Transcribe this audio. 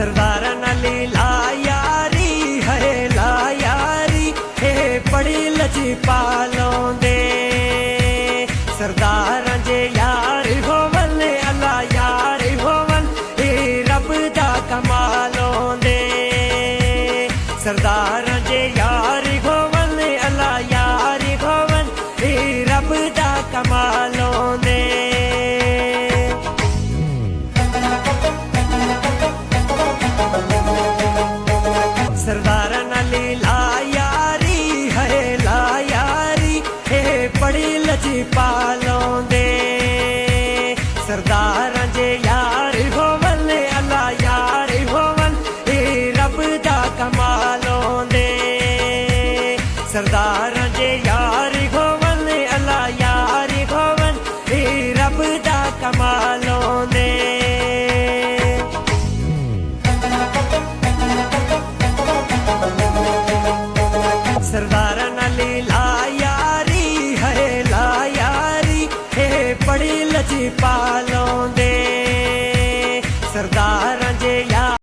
सरदारा नाली ला यारी है ला यारी हे बड़ी लची पालों दे सरदारा जे यार होवन अल्लाह यार होवन हे रब दा कमालों दे सरदारा जे यार होवन अल्लाह यार होवन हे रब दा कमालों दे सरदारा नाली ला यारी है ला यारी हे बड़ी लची पालों दे सरदारा जे यार होवन अल्लाह यार होवन हे रब दा कमालों दे सरदारा जे यार होवन अल्लाह यार होवन हे रब दा कमालों दे सरदारा नाली ला यारी है ला यारी हे बड़ी लची पालों दे